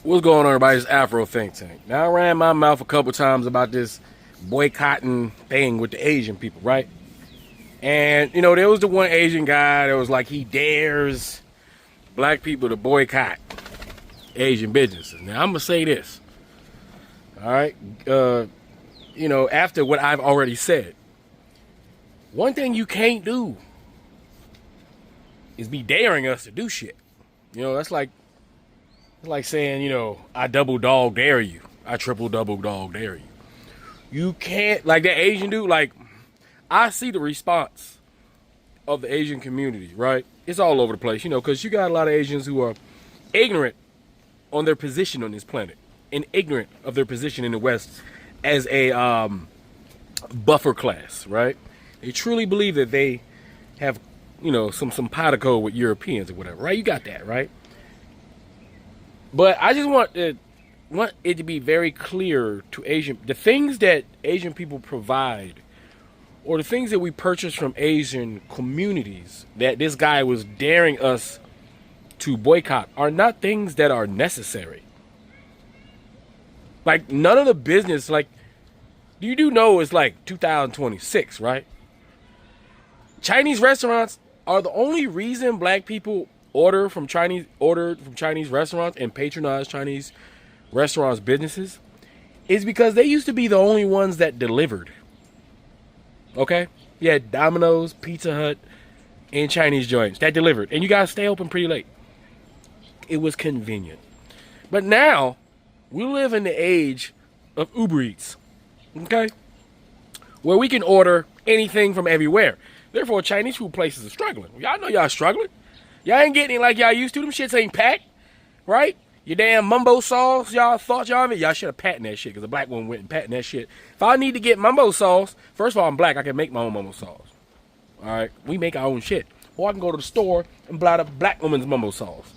What's going on, everybody? It's Afro Think Tank. Now, I ran my mouth a couple times about this boycotting thing with the Asian people, right? And, there was the one Asian guy that was like, he dares black people to boycott Asian businesses. Now, I'm going to say this, all right? After what I've already said, one thing you can't do is be daring us to do shit. That's like saying, I double dog dare you. I triple double dog dare you. You can't, like that Asian dude, I see the response of the Asian community, right? It's all over the place, because you got a lot of Asians who are ignorant on their position on this planet and ignorant of their position in the West as a buffer class, right? They truly believe that they have, some simpatico with Europeans or whatever, right? You got that, right? But I just want it to be very clear to the things that Asian people provide, or the things that we purchase from Asian communities that this guy was daring us to boycott, are not things that are necessary. Like, none of the business, you do know it's 2026, right? Chinese restaurants are the only reason black people ordered from Chinese restaurants and patronize Chinese restaurants businesses is because they used to be the only ones that delivered. Okay? You had Domino's, Pizza Hut, and Chinese joints that delivered. And you guys stay open pretty late. It was convenient. But now, we live in the age of Uber Eats. Okay? Where we can order anything from everywhere. Therefore, Chinese food places are struggling. Y'all know y'all struggling. Y'all ain't getting it like y'all used to. Them shits ain't packed, right? Your damn mumbo sauce, y'all thought y'all had. Y'all should have patented that shit, because a black woman went and patented that shit. If I need to get mumbo sauce, first of all, I'm black. I can make my own mumbo sauce. All right? We make our own shit. Or I can go to the store and buy the black woman's mumbo sauce.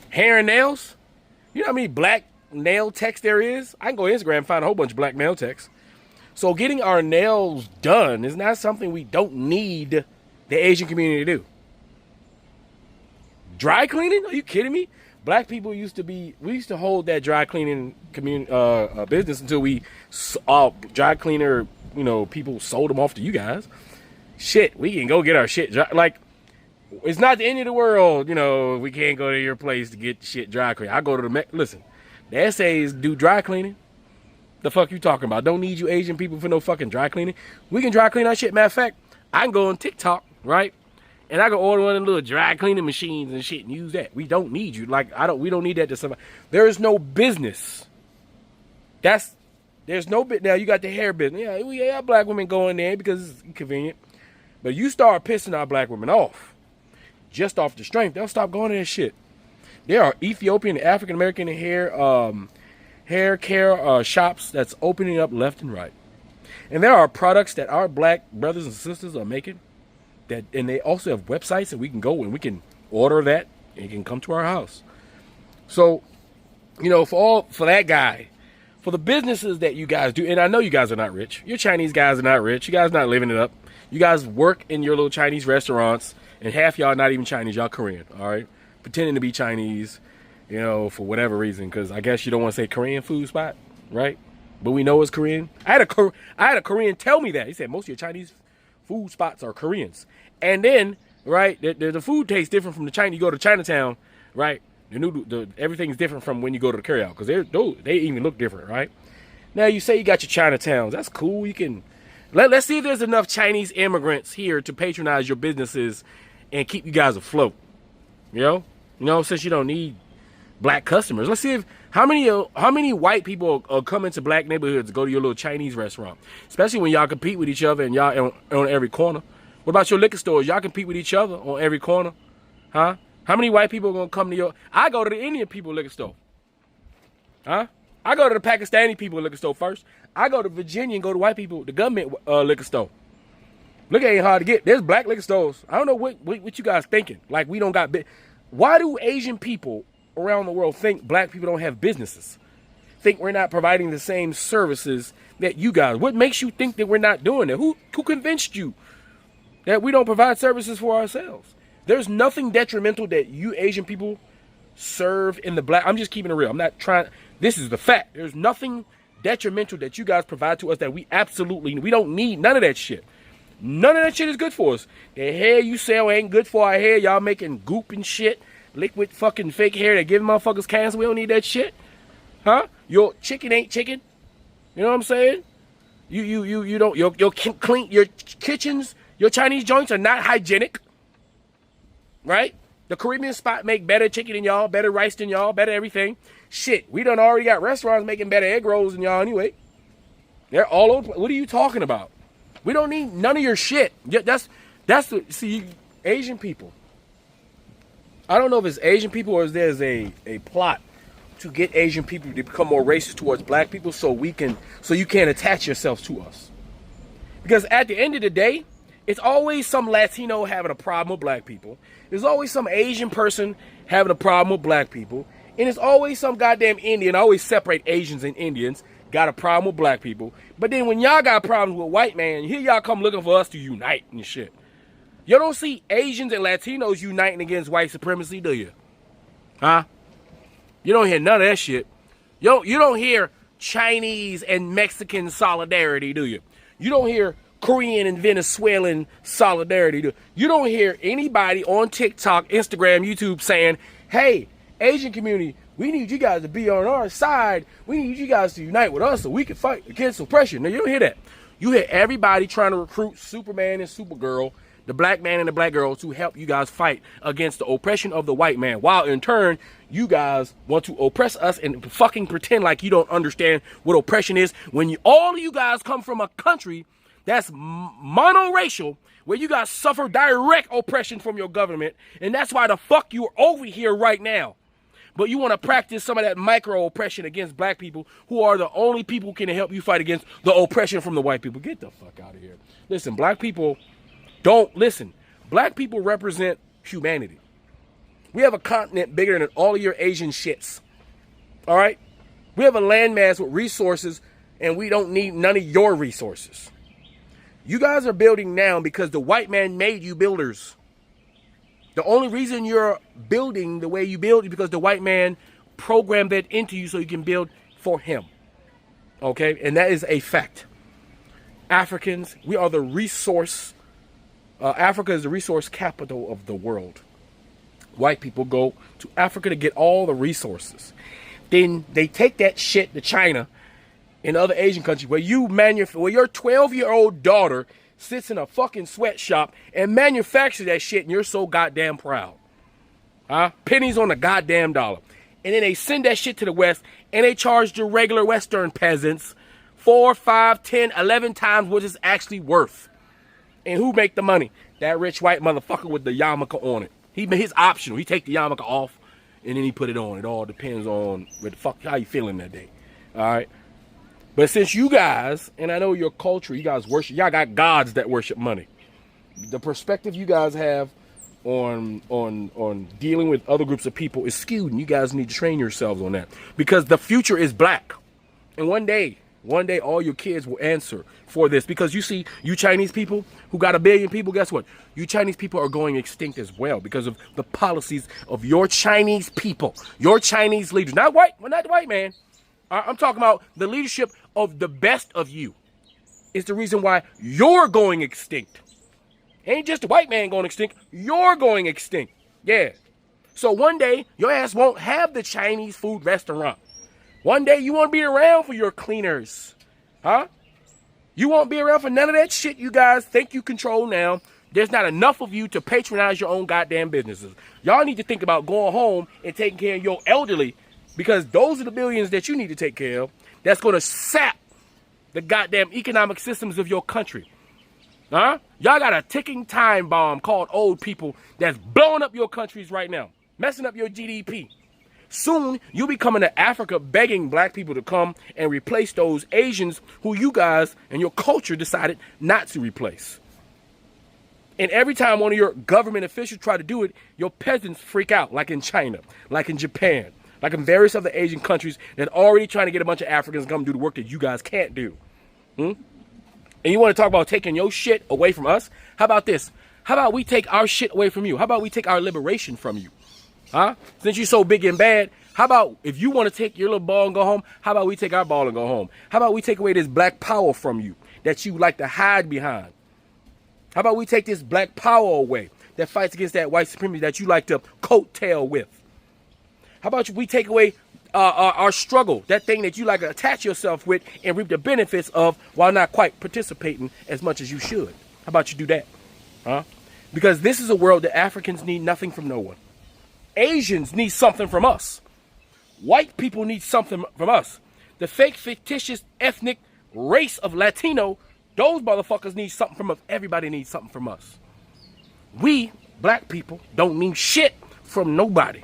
Hair and nails? You know how many black nail techs there is? I can go to Instagram and find a whole bunch of black nail techs. So getting our nails done is not something we don't need the Asian community to do. Dry cleaning? Are you kidding me? Black people we used to hold that dry cleaning business until dry cleaner, people sold them off to you guys. Shit, we can go get our shit dry. It's not the end of the world, we can't go to your place to get shit dry cleaned. I go to listen, the essays do dry cleaning. The fuck you talking about? Don't need you Asian people for no fucking dry cleaning. We can dry clean our shit. Matter of fact, I can go on TikTok, right? And I can order one of them little dry cleaning machines and shit and use that. We don't need you. We don't need that to survive. There is no business. There's no bit. Now you got the hair business. Yeah, black women go in there because it's convenient. But you start pissing our black women off, just off the strength, they'll stop going to that shit. There are Ethiopian, African American hair care shops that's opening up left and right. And there are products that our black brothers and sisters are making, and they also have websites that we can go and we can order that and it can come to our house. So, for that guy, for the businesses that you guys do, and I know you guys are not rich. Your Chinese guys are not rich. You guys not living it up. You guys work in your little Chinese restaurants, and half y'all not even Chinese. Y'all Korean, all right? Pretending to be Chinese, for whatever reason, because I guess you don't want to say Korean food spot, right? But we know it's Korean. I had a Korean tell me that. He said most of your Chinese food spots are Koreans. And then, right, the food tastes different from the China. You go to Chinatown, right? Everything's different from when you go to the carryout, because they even look different, right? Now you say you got your Chinatowns. That's cool. You can let's see if there's enough Chinese immigrants here to patronize your businesses and keep you guys afloat. Since you don't need black customers. Let's see how many white people are coming to black neighborhoods to go to your little Chinese restaurant, especially when y'all compete with each other and y'all on every corner. What about your liquor stores? Y'all compete with each other on every corner, huh? How many white people are gonna come to I go to the Indian people liquor store, huh? I go to the Pakistani people liquor store first. I go to Virginia and go to white people, the government liquor store. Look, it ain't hard to get. There's black liquor stores. I don't know what you guys thinking. Like, we don't got Why do Asian people around the world think black people don't have businesses? Think we're not providing the same services that you guys? What makes you think that we're not doing it? Who convinced you that we don't provide services for ourselves? There's nothing detrimental that you Asian people serve in the black. I'm just keeping it real. I'm not trying. This is the fact. There's nothing detrimental that you guys provide to us that we don't need none of that shit. None of that shit is good for us. The hair you sell ain't good for our hair. Y'all making goop and shit. Liquid fucking fake hair that give motherfuckers cancer. We don't need that shit. Huh? Your chicken ain't chicken. You know what I'm saying? You don't your clean your kitchens, your Chinese joints are not hygienic. Right? The Caribbean spot make better chicken than y'all, better rice than y'all, better everything. Shit, we done already got restaurants making better egg rolls than y'all anyway. They're all over. What are you talking about? We don't need none of your shit. See, Asian people. I don't know if it's Asian people or if there's a plot to get Asian people to become more racist towards black people so you can't attach yourselves to us. Because at the end of the day, it's always some Latino having a problem with black people. There's always some Asian person having a problem with black people. And it's always some goddamn Indian. I always separate Asians and Indians. Got a problem with black people. But then when y'all got problems with white man, here y'all come looking for us to unite and shit. You don't see Asians and Latinos uniting against white supremacy, do you? Huh? You don't hear none of that shit. You don't hear Chinese and Mexican solidarity, do you? You don't hear Korean and Venezuelan solidarity, do you? You don't hear anybody on TikTok, Instagram, YouTube saying, hey, Asian community, we need you guys to be on our side. We need you guys to unite with us so we can fight against oppression. Now, you don't hear that. You hear everybody trying to recruit Superman and Supergirl, the black man and the black girl, to help you guys fight against the oppression of the white man. While in turn, you guys want to oppress us and fucking pretend like you don't understand what oppression is when all of you guys come from a country that's monoracial, where you guys suffer direct oppression from your government. And that's why the fuck you're over here right now. But you want to practice some of that micro oppression against black people who are the only people who can help you fight against the oppression from the white people. Get the fuck out of here. Listen, black people Black people represent humanity. We have a continent bigger than all of your Asian shits. All right? We have a landmass with resources, and we don't need none of your resources. You guys are building now because the white man made you builders. The only reason you're building the way you build is because the white man programmed that into you so you can build for him. Okay? And that is a fact. Africans, we are the resource. Africa is the resource capital of the world. White people go to Africa to get all the resources. Then they take that shit to China and other Asian countries where your 12-year-old daughter sits in a fucking sweatshop and manufactures that shit, and you're so goddamn proud. Huh? Pennies on the goddamn dollar. And then they send that shit to the West, and they charge the regular Western peasants 4, 5, 10, 11 times what it's actually worth. And who make the money? That rich white motherfucker with the yarmulke on it. He's optional. He take the yarmulke off, and then he put it on. It all depends on how you feeling that day. All right? But since you guys, and I know your culture, you guys worship, y'all got gods that worship money. The perspective you guys have on dealing with other groups of people is skewed, and you guys need to train yourselves on that. Because the future is black. And one day, all your kids will answer for this. Because you see, you Chinese people who got 1 billion people, guess what? You Chinese people are going extinct as well because of the policies of your Chinese people, your Chinese leaders. Not the white man. I'm talking about the leadership of the best of you. It's the reason why you're going extinct. Ain't just the white man going extinct. You're going extinct. Yeah. So one day, your ass won't have the Chinese food restaurant. One day, you won't be around for your cleaners. Huh? You won't be around for none of that shit you guys think you control now. There's not enough of you to patronize your own goddamn businesses. Y'all need to think about going home and taking care of your elderly, because those are the billions that you need to take care of. That's going to sap the goddamn economic systems of your country. Huh? Y'all got a ticking time bomb called old people that's blowing up your countries right now, messing up your GDP. Soon, you'll be coming to Africa begging black people to come and replace those Asians who you guys and your culture decided not to replace. And every time one of your government officials try to do it, your peasants freak out, like in China, like in Japan, like in various other Asian countries that are already trying to get a bunch of Africans to come do the work that you guys can't do. And you want to talk about taking your shit away from us? How about this? How about we take our shit away from you? How about we take our liberation from you? Huh? Since you're so big and bad, how about if you want to take your little ball and go home, how about we take our ball and go home? How about we take away this black power from you that you like to hide behind? How about we take this black power away that fights against that white supremacy that you like to coattail with? How about we take away our struggle, that thing that you like to attach yourself with and reap the benefits of while not quite participating as much as you should? How about you do that? Huh? Because this is a world that Africans need nothing from no one. Asians need something from us. White people need something from us. The fake, fictitious, ethnic race of Latino, those motherfuckers need something from us. Everybody needs something from us. We, black people, don't need shit from nobody.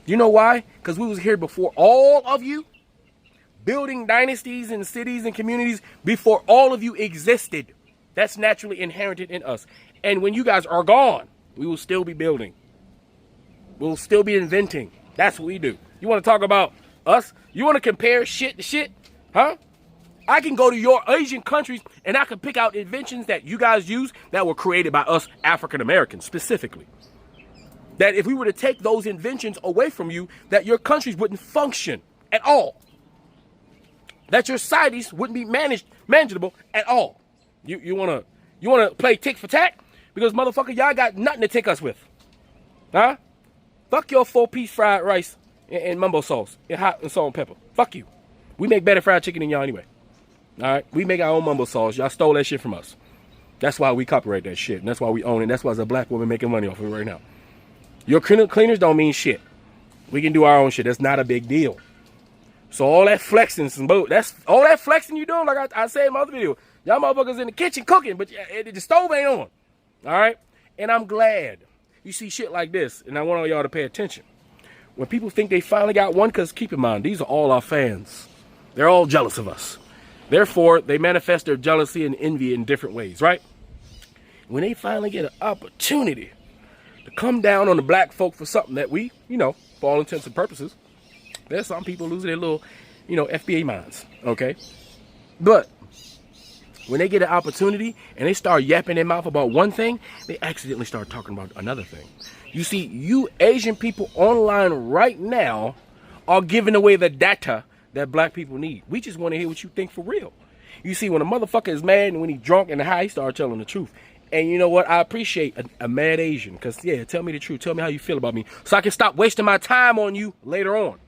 You know why? Because we was here before all of you, building dynasties and cities and communities before all of you existed. That's naturally inherited in us. And when you guys are gone, we will still be building. We'll still be inventing. That's what we do. You want to talk about us? You want to compare shit to shit? Huh? I can go to your Asian countries and I can pick out inventions that you guys use that were created by us African Americans specifically. That if we were to take those inventions away from you, that your countries wouldn't function at all. That your societies wouldn't be manageable at all. You wanna play tick for tack? Because motherfucker, y'all got nothing to take us with. Huh? Fuck your 4-piece fried rice and mumbo sauce and hot and salt and pepper. Fuck you. We make better fried chicken than y'all anyway. All right? We make our own mumbo sauce. Y'all stole that shit from us. That's why we copyright that shit. And that's why we own it. That's why there's a black woman making money off of it right now. Your cleaners don't mean shit. We can do our own shit. That's not a big deal. So all that flexing, that's all that flexing you doing, like I said in my other video. Y'all motherfuckers in the kitchen cooking, but the stove ain't on. All right? And I'm glad you see shit like this, and I want all y'all to pay attention. When people think they finally got one, because keep in mind, these are all our fans. They're all jealous of us. Therefore, they manifest their jealousy and envy in different ways, right? When they finally get an opportunity to come down on the black folk for something that we, for all intents and purposes, there's some people losing their little, FBA minds, okay? But when they get an opportunity and they start yapping their mouth about one thing, they accidentally start talking about another thing. You see, you Asian people online right now are giving away the data that black people need. We just want to hear what you think for real. You see, when a motherfucker is mad and when he's drunk and high, he starts telling the truth. And you know what? I appreciate a mad Asian because, yeah, tell me the truth. Tell me how you feel about me so I can stop wasting my time on you later on.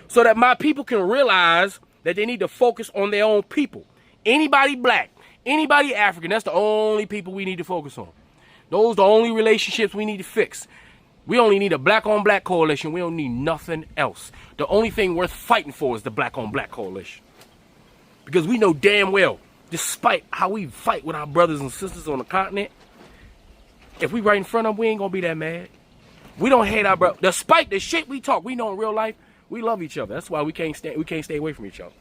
So that my people can realize that they need to focus on their own people. Anybody black, anybody African, that's the only people we need to focus on. Those are the only relationships we need to fix. We only need a black-on-black coalition. We don't need nothing else. The only thing worth fighting for is the black-on-black coalition. Because we know damn well, despite how we fight with our brothers and sisters on the continent, if we right in front of them, we ain't gonna be that mad. We don't hate our brothers. Despite the shit we talk, we know in real life, we love each other. That's why we can't stay away from each other.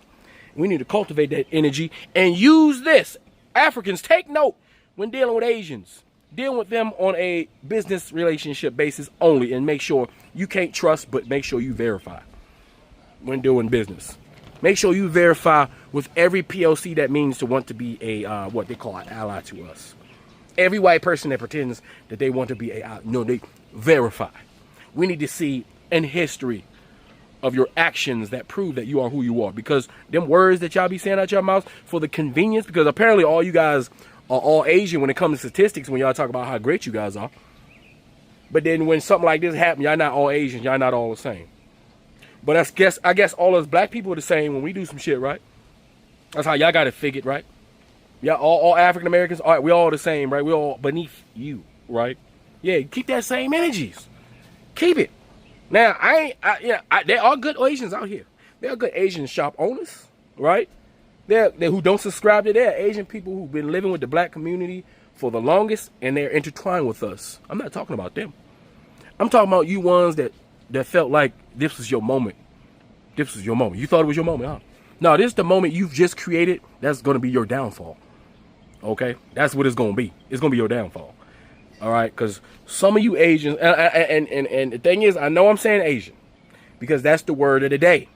We need to cultivate that energy and use this. Africans, take note when dealing with Asians. Deal with them on a business relationship basis only and make sure you can't trust, but make sure you verify when doing business. Make sure you verify with every POC that means to want to be a, what they call an ally to us. Every white person that pretends that they want to be they verify. We need to see in history of your actions that prove that you are who you are. Because them words that y'all be saying out your mouth for the convenience, because apparently all you guys are all Asian when it comes to statistics when y'all talk about how great you guys are. But then when something like this happens, y'all not all Asian, y'all not all the same. But I guess all us black people are the same when we do some shit, right? That's how y'all got it figured, right? Yeah, all African Americans, all right, we all the same, right? We all beneath you, right? Yeah, keep that same energies. Keep it. Now, there are good Asians out here. There are good Asian shop owners, right? They're who don't subscribe to their Asian people who've been living with the black community for the longest, and they're intertwined with us. I'm not talking about them. I'm talking about you ones that felt like this was your moment. This was your moment. You thought it was your moment, huh? No, this is the moment you've just created. That's going to be your downfall. Okay? That's what it's going to be. It's going to be your downfall. All right? Because some of you Asians, and the thing is, I know I'm saying Asian because that's the word of the day.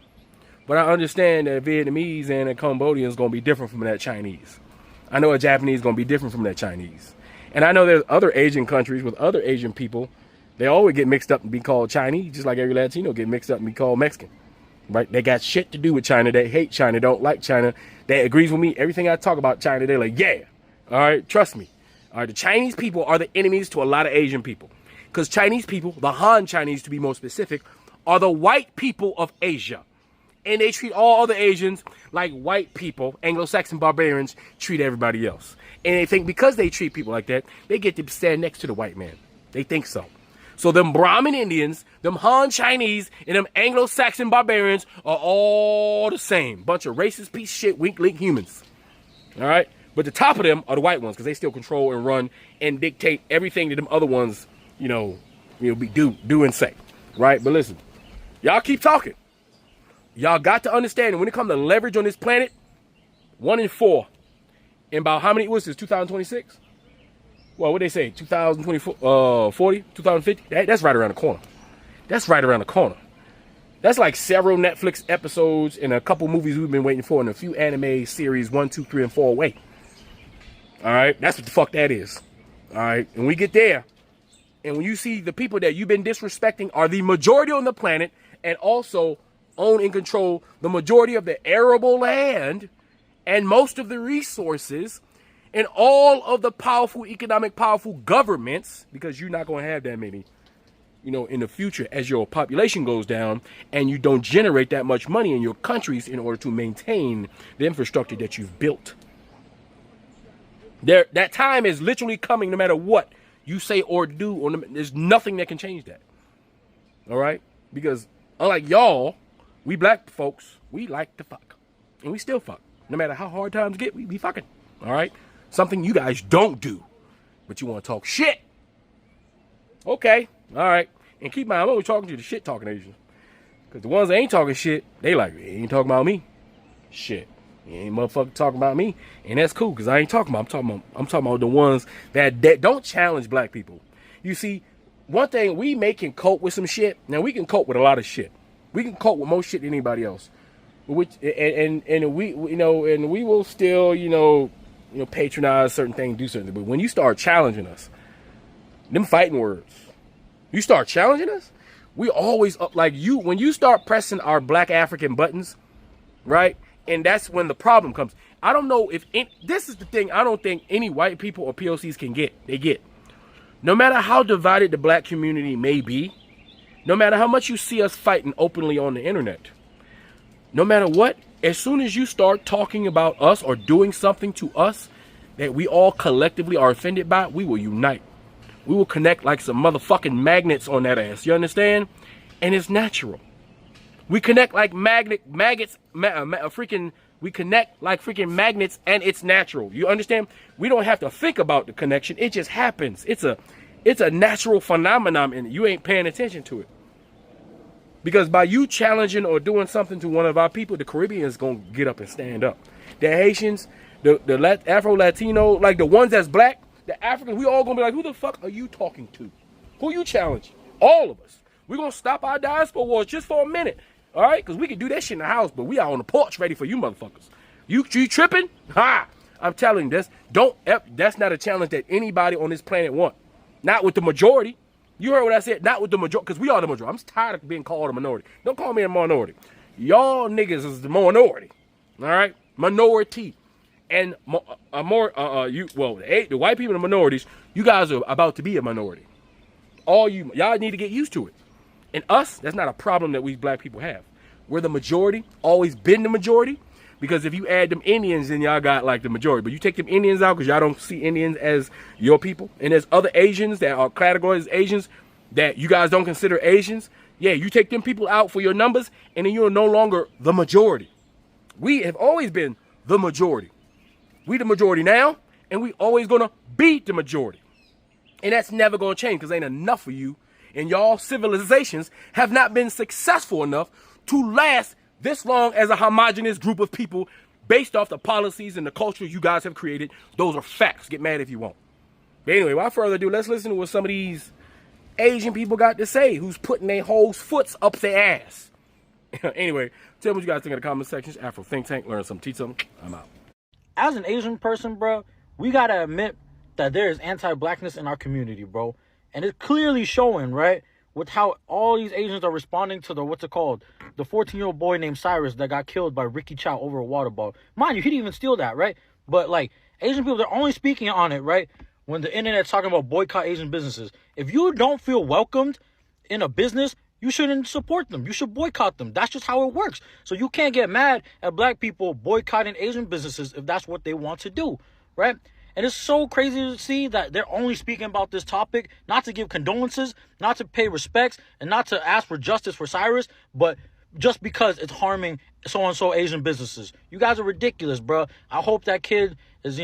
But I understand that Vietnamese and a Cambodian is going to be different from that Chinese. I know a Japanese is going to be different from that Chinese. And I know there's other Asian countries with other Asian people They always get mixed up and be called Chinese, just like every Latino get mixed up and be called Mexican. Right? They got shit to do with China. They hate China, don't like China. They agrees with me. Everything I talk about China, they're like, yeah. All right, trust me. All right, the Chinese people are the enemies to a lot of Asian people. Because Chinese people, the Han Chinese to be more specific, are the white people of Asia. And they treat all other Asians like white people, Anglo-Saxon barbarians, treat everybody else. And they think because they treat people like that, they get to stand next to the white man. They think so. So them Brahmin Indians, them Han Chinese, and them Anglo-Saxon barbarians are all the same. Bunch of racist piece of shit, weak-link humans. All right? But the top of them are the white ones because they still control and run and dictate everything that them other ones, do and say. Right? But listen, y'all keep talking. Y'all got to understand that when it comes to leverage on this planet, 1 in 4. And about how many was this, 2026? Well, what they say, 2024, 40, 2050? That's right around the corner. That's right around the corner. That's like several Netflix episodes and a couple movies we've been waiting for and a few anime series 1, 2, 3, and 4 away. All right? That's what the fuck that is. All right? And we get there. And when you see the people that you've been disrespecting are the majority on the planet and also own and control the majority of the arable land and most of the resources and all of the powerful, powerful governments, because you're not going to have that many, in the future as your population goes down and you don't generate that much money in your countries in order to maintain the infrastructure that you've built. That time is literally coming no matter what you say or do. There's nothing that can change that. All right? Because unlike y'all, we black folks, we like to fuck. And we still fuck. No matter how hard times get, we be fucking. All right? Something you guys don't do. But you want to talk shit. Okay. All right. And keep in mind, I'm only talking to the shit talking Asians. Because the ones that ain't talking shit, they like, he ain't talking about me. Shit. He ain't motherfucking talking about me. And that's cool, because I ain't talking about, I'm talking about the ones that don't challenge black people. You see, one thing, we can cope with some shit. Now, we can cope with a lot of shit. We can cope with more shit than anybody else. Which and we will still, patronize certain things, do certain things. But when you start challenging us, them fighting words, you start challenging us, we always up like you. When you start pressing our black African buttons, right? And that's when the problem comes. I don't know if this is the thing. I don't think any white people or POCs can get. They get. No matter how divided the black community may be, no matter how much you see us fighting openly on the internet, no matter what, as soon as you start talking about us or doing something to us that we all collectively are offended by, we will unite. We will connect like some motherfucking magnets on that ass. You understand? And it's natural. We connect like we connect like freaking magnets, and it's natural. You understand? We don't have to think about the connection. It just happens. It's a natural phenomenon, and you ain't paying attention to it. Because by you challenging or doing something to one of our people, the Caribbean is going to get up and stand up. The Haitians, the Afro-Latino, like the ones that's black, the Africans, we all going to be like, who the fuck are you talking to? Who you challenging? All of us. We're going to stop our diaspora wars just for a minute. All right? Because we can do that shit in the house, but we are on the porch ready for you motherfuckers. You tripping? Ha! I'm telling you, that's not a challenge that anybody on this planet want. Not with the majority. You heard what I said? Not with the majority, because we are the majority. I'm tired of being called a minority. Don't call me a minority. Y'all niggas is the minority. All right? Minority. And the white people and the minorities, you guys are about to be a minority. Y'all need to get used to it. And us, that's not a problem that we black people have. We're the majority, always been the majority, because if you add them Indians, then y'all got like the majority. But you take them Indians out because y'all don't see Indians as your people. And there's other Asians that are categorized as Asians that you guys don't consider Asians. Yeah, you take them people out for your numbers, and then you're no longer the majority. We have always been the majority. We the majority now, and we always gonna be the majority. And that's never gonna change, because ain't enough of you. And y'all civilizations have not been successful enough to last this long as a homogenous group of people based off the policies and the culture you guys have created. Those are facts. Get mad if you want. But anyway, without further ado, let's listen to what some of these Asian people got to say who's putting their whole foots up their ass. Anyway, tell me what you guys think in the comment sections. Afro Think Tank, learn something, teach something. I'm out. As an Asian person, bro, we gotta admit that there is anti-blackness in our community, bro. And it's clearly showing, right, with how all these Asians are responding to the, what's it called, the 14-year-old boy named Cyrus that got killed by Ricky Chow over a water bottle. Mind you, he didn't even steal that, right? But, like, Asian people, they're only speaking on it, right, when the internet's talking about boycott Asian businesses. If you don't feel welcomed in a business, you shouldn't support them. You should boycott them. That's just how it works. So you can't get mad at black people boycotting Asian businesses if that's what they want to do, right? And it's so crazy to see that they're only speaking about this topic, not to give condolences, not to pay respects, and not to ask for justice for Cyrus, but just because it's harming so-and-so Asian businesses. You guys are ridiculous, bro. I hope that kid is,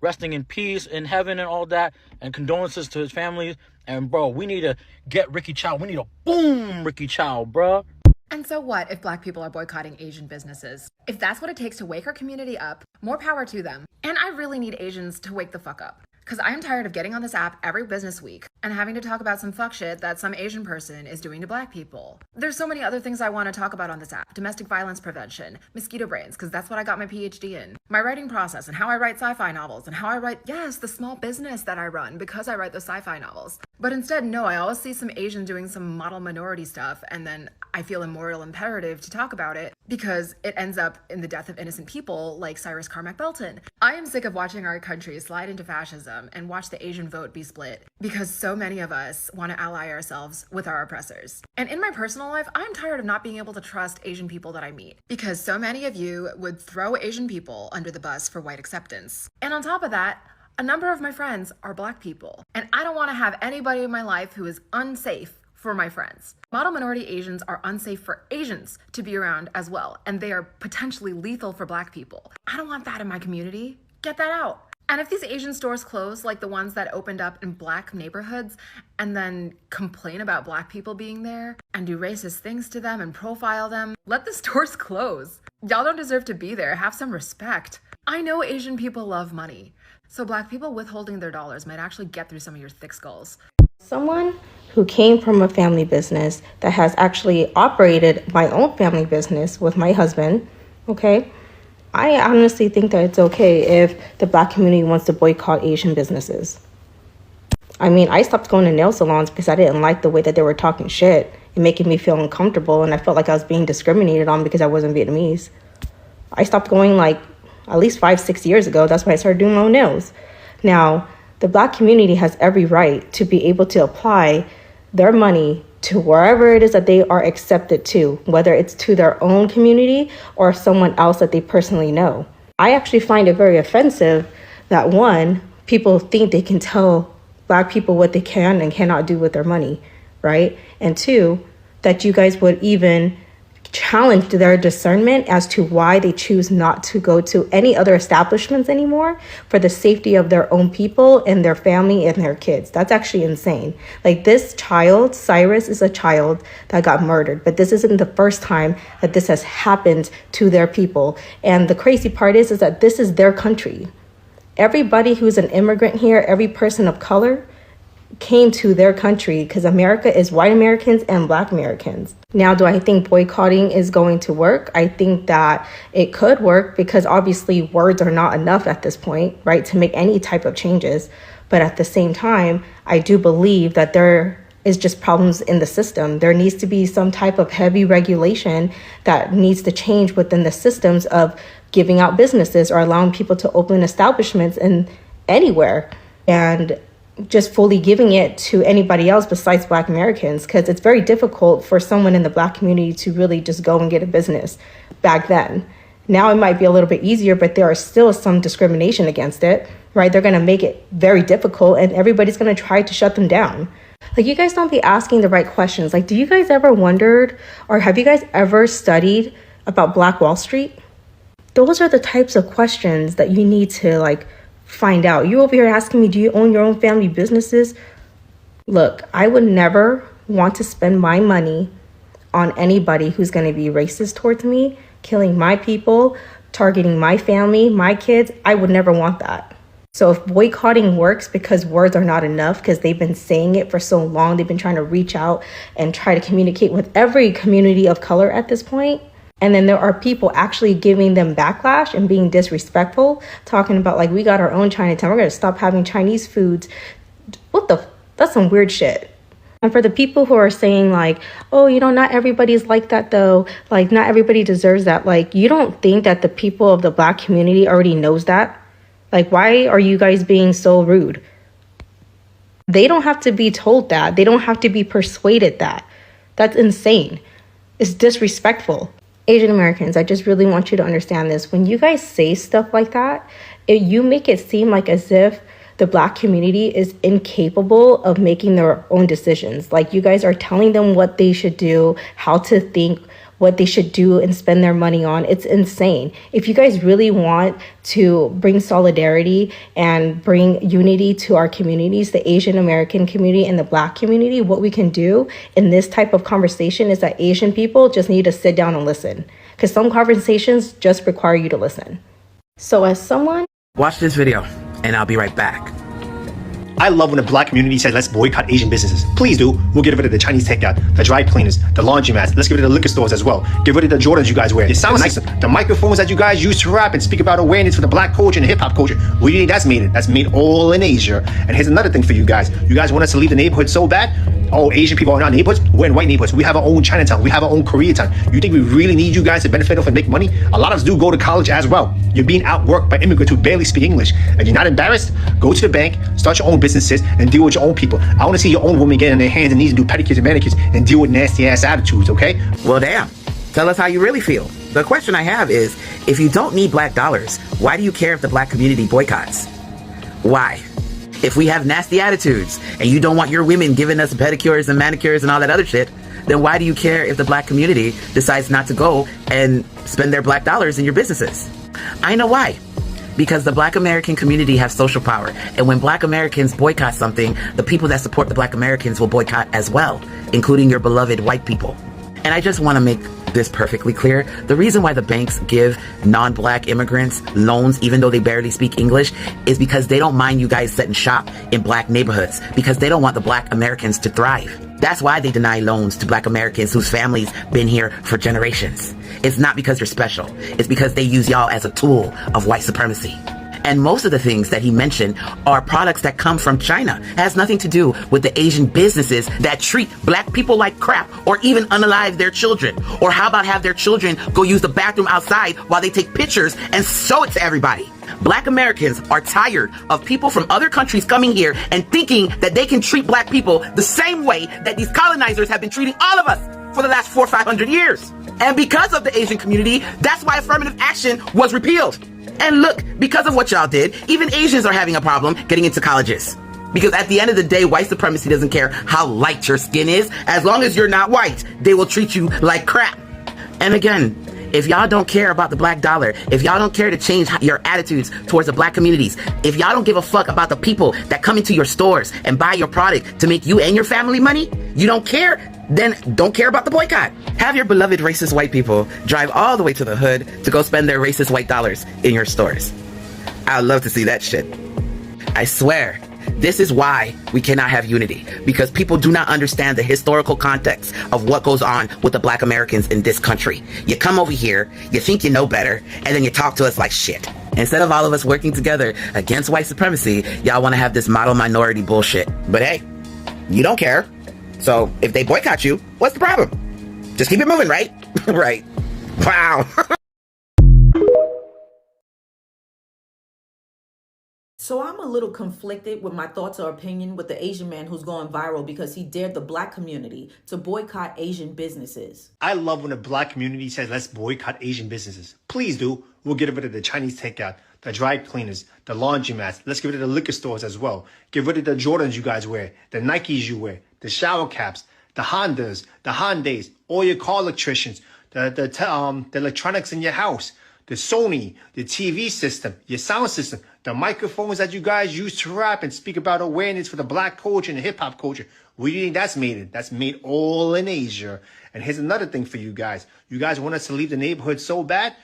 resting in peace in heaven and all that, and condolences to his family. And, bro, we need to get Ricky Chow. We need to boom Ricky Chow, bro. And so what if black people are boycotting Asian businesses? If that's what it takes to wake our community up, more power to them. And I really need Asians to wake the fuck up. Because I am tired of getting on this app every business week and having to talk about some fuck shit that some Asian person is doing to black people. There's so many other things I want to talk about on this app. Domestic violence prevention, mosquito brains, because that's what I got my PhD in. My writing process and how I write sci-fi novels and how I write, the small business that I run because I write those sci-fi novels. But instead, no, I always see some Asian doing some model minority stuff, and then I feel a moral imperative to talk about it because it ends up in the death of innocent people like Cyrus Carmack Belton. I am sick of watching our country slide into fascism and watch the Asian vote be split because so many of us want to ally ourselves with our oppressors. And in my personal life, I'm tired of not being able to trust Asian people that I meet because so many of you would throw Asian people under the bus for white acceptance. And on top of that, a number of my friends are black people, and I don't want to have anybody in my life who is unsafe for my friends. Model minority Asians are unsafe for Asians to be around as well, and they are potentially lethal for black people. I don't want that in my community. Get that out. And if these Asian stores close, like the ones that opened up in black neighborhoods, and then complain about black people being there and do racist things to them and profile them, let the stores close. Y'all don't deserve to be there. Have some respect. I know Asian people love money, so black people withholding their dollars might actually get through some of your thick skulls. Someone who came from a family business that has actually operated my own family business with my husband, okay? I honestly think that it's okay if the black community wants to boycott Asian businesses. I mean, I stopped going to nail salons because I didn't like the way that they were talking shit and making me feel uncomfortable, and I felt like I was being discriminated on because I wasn't Vietnamese. I stopped going like at least 5-6 years ago. That's why I started doing my own nails. Now, the black community has every right to be able to apply their money to wherever it is that they are accepted to, whether it's to their own community or someone else that they personally know. I actually find it very offensive that, one, people think they can tell black people what they can and cannot do with their money, right? And two, that you guys would even challenge their discernment as to why they choose not to go to any other establishments anymore for the safety of their own people and their family and their kids. That's actually insane. Like, this child, Cyrus, is a child that got murdered, but this isn't the first time that this has happened to their people. And the crazy part is that this is their country. Everybody who's an immigrant here, every person of color, came to their country because America is white Americans and black Americans. Now, do I think boycotting is going to work? I think that it could work because obviously words are not enough at this point, right, to make any type of changes. But at the same time, I do believe that there is just problems in the system. There needs to be some type of heavy regulation that needs to change within the systems of giving out businesses or allowing people to open establishments in anywhere. And just fully giving it to anybody else besides black Americans, because it's very difficult for someone in the black community to really just go and get a business back then. Now it might be a little bit easier, but there are still some discrimination against it, right? They're going to make it very difficult and everybody's going to try to shut them down. Like, you guys don't be asking the right questions. Like, do you guys ever wondered, or have you guys ever studied about Black Wall Street? Those are the types of questions that you need to find out. You over here asking me, do you own your own family businesses? Look, I would never want to spend my money on anybody who's going to be racist towards me, killing my people, targeting my family, my kids. I would never want that. So if boycotting works because words are not enough, because they've been saying it for so long, they've been trying to reach out and try to communicate with every community of color at this point, and then there are people actually giving them backlash and being disrespectful, talking about we got our own Chinatown, we're going to stop having Chinese foods. What the That's some weird shit. And for the people who are saying like, oh, not everybody's like that though, like not everybody deserves that. Like, you don't think that the people of the Black community already knows that? Like, why are you guys being so rude? They don't have to be told that. They don't have to be persuaded that. That's insane. It's disrespectful. Asian Americans, I just really want you to understand this. When you guys say stuff like that, you make it seem like as if the Black community is incapable of making their own decisions. Like, you guys are telling them what they should do, how to think, what they should do and spend their money on. It's insane. If you guys really want to bring solidarity and bring unity to our communities, the Asian American community and the Black community, what we can do in this type of conversation is that Asian people just need to sit down and listen, because some conversations just require you to listen. So as someone... Watch this video and I'll be right back. I love when the Black community says, let's boycott Asian businesses. Please do. We'll get rid of the Chinese takeout, the dry cleaners, the laundromats. Let's get rid of the liquor stores as well. Get rid of the Jordans you guys wear, your sound system, the microphones that you guys use to rap and speak about awareness for the Black culture and hip hop culture. What do you think that's made? That's made all in Asia. And here's another thing for you guys. You guys want us to leave the neighborhood so bad? Oh, Asian people are not neighborhoods? We're in white neighborhoods. We have our own Chinatown. We have our own Koreatown. You think we really need you guys to benefit off and make money? A lot of us do go to college as well. You're being outworked by immigrants who barely speak English. And you're not embarrassed? Go to the bank, start your own businesses, and deal with your own people. I want to see your own women get on their hands and knees and do pedicures and manicures and deal with nasty ass attitudes, okay? Well, damn. Tell us how you really feel. The question I have is, if you don't need Black dollars, why do you care if the Black community boycotts? Why? If we have nasty attitudes and you don't want your women giving us pedicures and manicures and all that other shit, then why do you care if the Black community decides not to go and spend their Black dollars in your businesses? I know why. Because the Black American community has social power. And when Black Americans boycott something, the people that support the Black Americans will boycott as well, including your beloved white people. And I just want to make this perfectly clear. The reason why the banks give non-Black immigrants loans, even though they barely speak English, is because they don't mind you guys setting shop in Black neighborhoods, because they don't want the Black Americans to thrive. That's why they deny loans to Black Americans whose families been here for generations. It's not because you're special. It's because they use y'all as a tool of white supremacy. And most of the things that he mentioned are products that come from China. It has nothing to do with the Asian businesses that treat Black people like crap or even unalive their children. Or how about have their children go use the bathroom outside while they take pictures and show it to everybody? Black Americans are tired of people from other countries coming here and thinking that they can treat Black people the same way that these colonizers have been treating all of us for the last 400 or 500 years. And because of the Asian community, that's why affirmative action was repealed. And look, because of what y'all did, even Asians are having a problem getting into colleges. Because at the end of the day, white supremacy doesn't care how light your skin is. As long as you're not white, they will treat you like crap. And again, if y'all don't care about the Black dollar, if y'all don't care to change your attitudes towards the Black communities, if y'all don't give a fuck about the people that come into your stores and buy your product to make you and your family money, you don't care, then don't care about the boycott. Have your beloved racist white people drive all the way to the hood to go spend their racist white dollars in your stores. I'd love to see that shit. I swear, this is why we cannot have unity, because people do not understand the historical context of what goes on with the Black Americans in this country. You come over here, you think you know better, and then you talk to us like shit. Instead of all of us working together against white supremacy, y'all want to have this model minority bullshit. But hey, you don't care. So if they boycott you, what's the problem? Just keep it moving, right? Right. Wow. So I'm a little conflicted with my thoughts or opinion with the Asian man who's going viral because he dared the Black community to boycott Asian businesses. I love when the Black community says, let's boycott Asian businesses. Please do. We'll get rid of the Chinese takeout, the dry cleaners, the laundromats. Let's get rid of the liquor stores as well. Get rid of the Jordans you guys wear, the Nikes you wear, the shower caps, the Hondas, the Hyundais, all your car electricians, the electronics in your house, the Sony, the TV system, your sound system, the microphones that you guys use to rap and speak about awareness for the Black culture and the hip hop culture. What do you think that's made? That's made all in Asia. And here's another thing for you guys. You guys want us to leave the neighborhood so bad?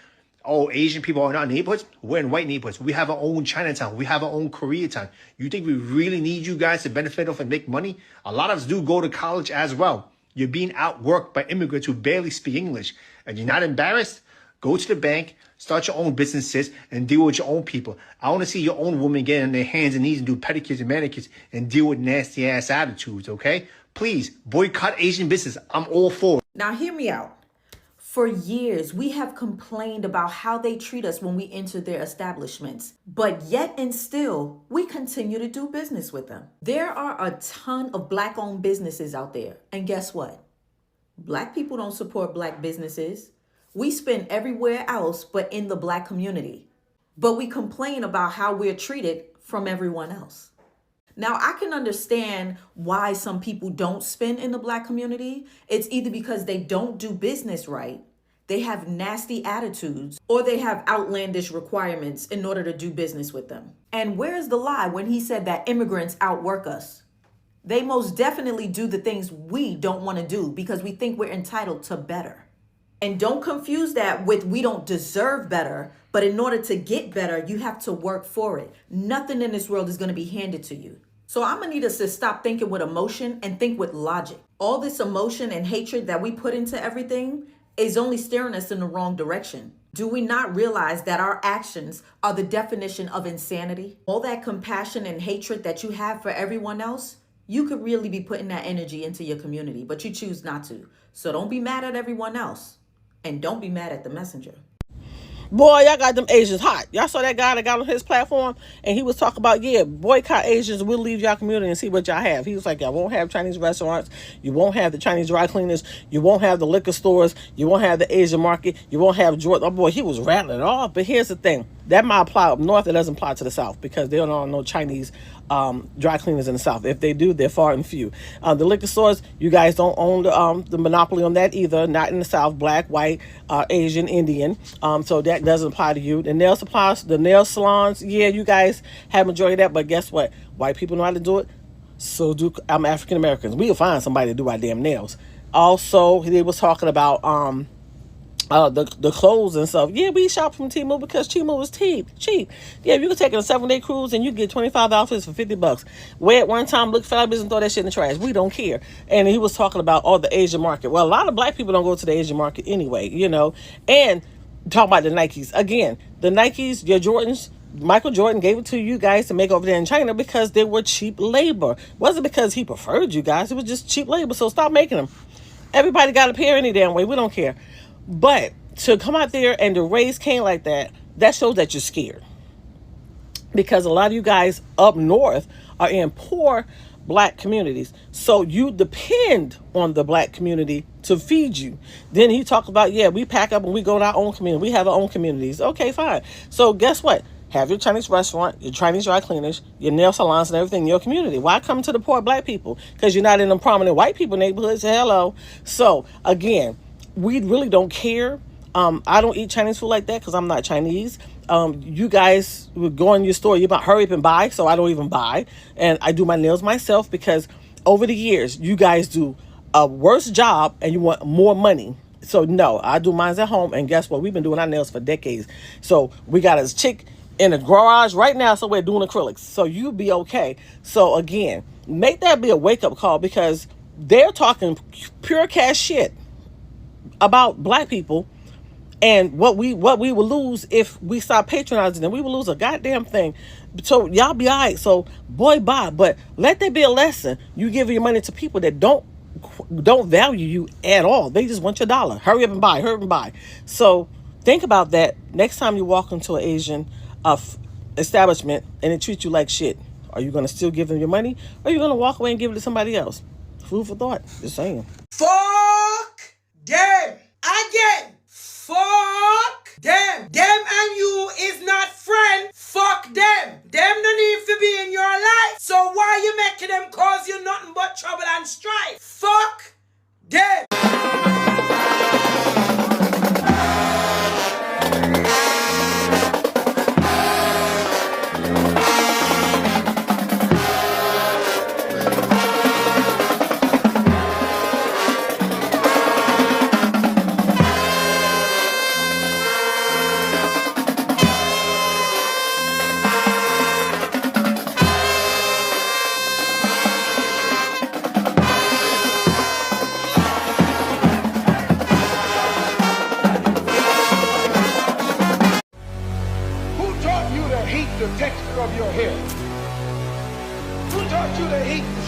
Oh, Asian people are not neighborhoods? We're in white neighborhoods. We have our own Chinatown. We have our own Koreatown. You think we really need you guys to benefit off and make money? A lot of us do go to college as well. You're being outworked by immigrants who barely speak English. And you're not embarrassed? Go to the bank, start your own businesses, and deal with your own people. I want to see your own women get on their hands and knees and do pedicures and manicures and deal with nasty ass attitudes, okay? Please, boycott Asian business. I'm all for it. Now, hear me out. For years, we have complained about how they treat us when we enter their establishments, but yet and still, we continue to do business with them. There are a ton of Black-owned businesses out there, and guess what? Black people don't support Black businesses. We spend everywhere else but in the Black community, but we complain about how we're treated from everyone else. Now, I can understand why some people don't spend in the Black community. It's either because they don't do business right, they have nasty attitudes, or they have outlandish requirements in order to do business with them. And where's the lie when he said that immigrants outwork us? They most definitely do the things we don't want to do because we think we're entitled to better. And don't confuse that with we don't deserve better, but in order to get better, you have to work for it. Nothing in this world is going to be handed to you. So I'm going to need us to stop thinking with emotion and think with logic. All this emotion and hatred that we put into everything is only steering us in the wrong direction. Do we not realize that our actions are the definition of insanity? All that compassion and hatred that you have for everyone else, you could really be putting that energy into your community, but you choose not to. So don't be mad at everyone else. And don't be mad at the messenger. Boy, y'all got them Asians hot. Y'all saw that guy that got on his platform and he was talking about, yeah, boycott Asians. We'll leave y'all community and see what y'all have. He was like, y'all won't have Chinese restaurants. You won't have the Chinese dry cleaners. You won't have the liquor stores. You won't have the Asian market. You won't have Jordan. Oh, boy, he was rattling it off. But here's the thing. That might apply up north. It doesn't apply to the south because they don't know Chinese dry cleaners in the south. If they do, they're far and few. The liquor stores, you guys don't own the monopoly on that either. Not in the south. Black, white, Asian, Indian. So that doesn't apply to you. The nail supplies, the nail salons, yeah, you guys have majority of that. But guess what? White people know how to do it. So do African Americans. We'll find somebody to do our damn nails. Also, he was talking about the clothes and stuff. Yeah, we shop from Temu because Temu is cheap. Yeah, you can take a 7-day cruise and you get 25 outfits for $50. Wear it one time, look fabulous, and throw that shit in the trash. We don't care. And he was talking about all the Asian market. Well, a lot of Black people don't go to the Asian market anyway, you know. And talk about the Nikes again. The Nikes, your Jordans. Michael Jordan gave it to you guys to make over there in China because they were cheap labor. It wasn't because he preferred you guys. It was just cheap labor. So stop making them. Everybody got a pair any damn way. We don't care. But to come out there and to raise Cain like that, that shows that you're scared. Because a lot of you guys up north are in poor Black communities. So you depend on the Black community to feed you. Then he talked about, yeah, we pack up and we go to our own community. We have our own communities. Okay, fine. So guess what? Have your Chinese restaurant, your Chinese dry cleaners, your nail salons and everything in your community. Why come to the poor Black people? Because you're not in them prominent white people neighborhoods. Hello. So again, we really don't care. I don't eat Chinese food like that because I'm not Chinese. You guys would go in your store, you about hurry up and buy, so I don't even buy. And I do my nails myself because over the years, you guys do a worse job and you want more money. So no, I do mine at home. And guess what? We've been doing our nails for decades. So we got a chick in a garage right now somewhere doing acrylics. So you be okay. So again, make that be a wake-up call because they're talking pure cash shit about Black people and what we will lose if we stop patronizing them. We will lose a goddamn thing. So y'all be all right. So boy, bye. But let there be a lesson. You give your money to people that don't value you at all. They just want your dollar. Hurry up and buy. Hurry up and buy. So think about that next time you walk into an Asian establishment and they treat you like shit. Are you going to still give them your money? Or are you going to walk away and give it to somebody else? Food for thought. Just saying. Fuck them again. Fuck them. Them and you is not friend. Fuck them. Them no need to be in your life. So why you making them cause you nothing but trouble and strife? Fuck them.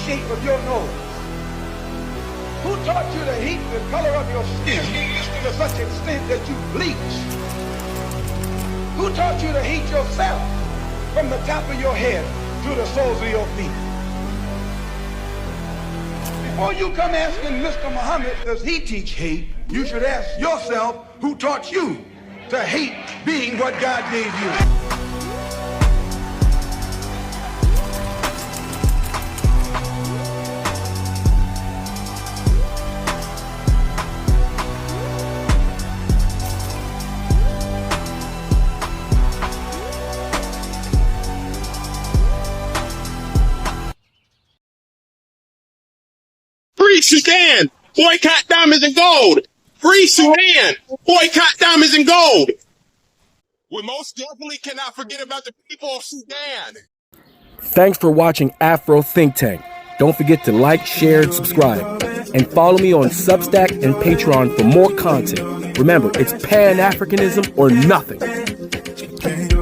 shape of your nose? Who taught you to hate the color of your skin to such extent that you bleach? Who taught you to hate yourself from the top of your head to the soles of your feet? Before you come asking Mr. Muhammad, does he teach hate? You should ask yourself, who taught you to hate being what God gave you? Free Sudan! Boycott diamonds and gold! Free Sudan! Boycott diamonds and gold! We most definitely cannot forget about the people of Sudan! Thanks for watching Afro Think Tank. Don't forget to like, share, and subscribe. And follow me on Substack and Patreon for more content. Remember, it's Pan-Africanism or nothing.